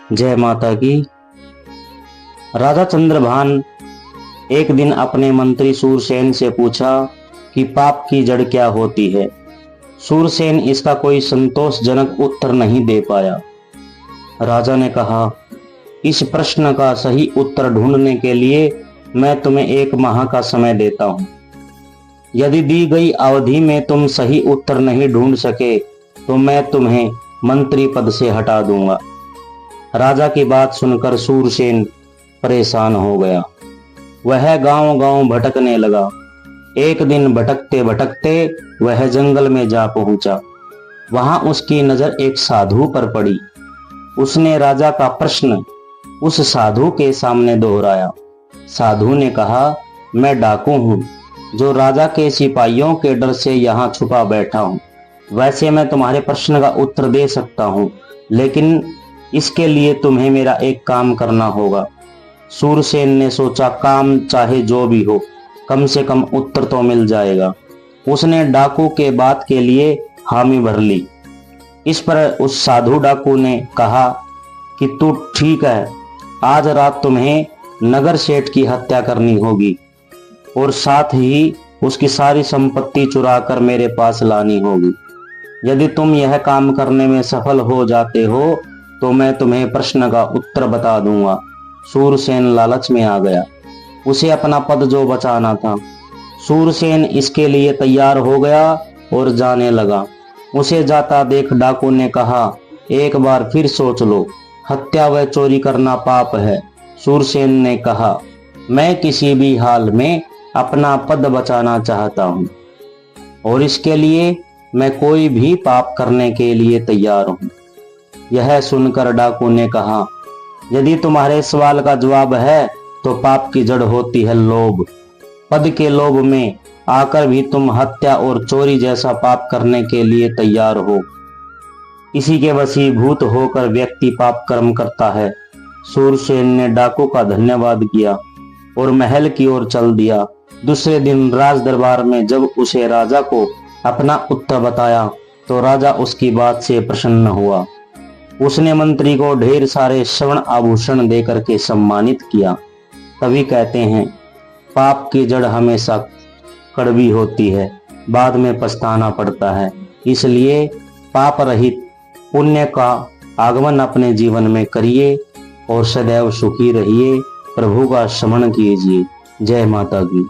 जय माता की। राजा चंद्रभान एक दिन अपने मंत्री सूरसेन से पूछा कि पाप की जड़ क्या होती है। सूरसेन इसका कोई संतोषजनक उत्तर नहीं दे पाया। राजा ने कहा, इस प्रश्न का सही उत्तर ढूंढने के लिए मैं तुम्हें 1 माह का समय देता हूं। यदि दी गई अवधि में तुम सही उत्तर नहीं ढूंढ सके तो मैं तुम्हें मंत्री पद से हटा दूंगा। राजा की बात सुनकर सूरसेन परेशान हो गया। वह गांव-गांव भटकने लगा। एक दिन भटकते भटकते वह जंगल में जा पहुंचा। वहां उसकी नजर एक साधु पर पड़ी। उसने राजा का प्रश्न उस साधु के सामने दोहराया। साधु ने कहा, मैं डाकू हूं जो राजा के सिपाहियों के डर से यहाँ छुपा बैठा हूं। वैसे मैं तुम्हारे प्रश्न का उत्तर दे सकता हूं, लेकिन इसके लिए तुम्हें मेरा एक काम करना होगा। सूरसेन ने सोचा, काम चाहे जो भी हो, कम से कम उत्तर तो मिल जाएगा। उसने डाकू के बात के लिए हामी भर ली। इस पर उस साधु डाकू ने कहा कि तू ठीक है, आज रात तुम्हें नगर सेठ की हत्या करनी होगी और साथ ही उसकी सारी संपत्ति चुराकर मेरे पास लानी होगी। यदि तुम यह काम करने में सफल हो जाते हो तो मैं तुम्हें प्रश्न का उत्तर बता दूंगा। सूरसेन लालच में आ गया। उसे अपना पद जो बचाना था। सूरसेन इसके लिए तैयार हो गया और जाने लगा। उसे जाता देख डाकू ने कहा, एक बार फिर सोच लो, हत्या व चोरी करना पाप है। सूरसेन ने कहा, मैं किसी भी हाल में अपना पद बचाना चाहता हूं और इसके लिए मैं कोई भी पाप करने के लिए तैयार हूं। यह सुनकर डाकू ने कहा, यदि तुम्हारे सवाल का जवाब है तो पाप की जड़ होती है लोभ। पद के लोभ में आकर भी तुम हत्या और चोरी जैसा पाप करने के लिए तैयार हो। इसी के वशीभूत होकर व्यक्ति पाप कर्म करता है। सूरसेन ने डाकू का धन्यवाद किया और महल की ओर चल दिया। दूसरे दिन राज दरबार में जब उसे राजा को अपना उत्तर बताया तो राजा उसकी बात से प्रसन्न हुआ। उसने मंत्री को ढेर सारे स्वर्ण आभूषण देकर के सम्मानित किया। तभी कहते हैं, पाप की जड़ हमेशा कड़वी होती है, बाद में पछताना पड़ता है। इसलिए पाप रहित पुण्य का आगमन अपने जीवन में करिए और सदैव सुखी रहिए। प्रभु का स्मरण कीजिए। जय माता की।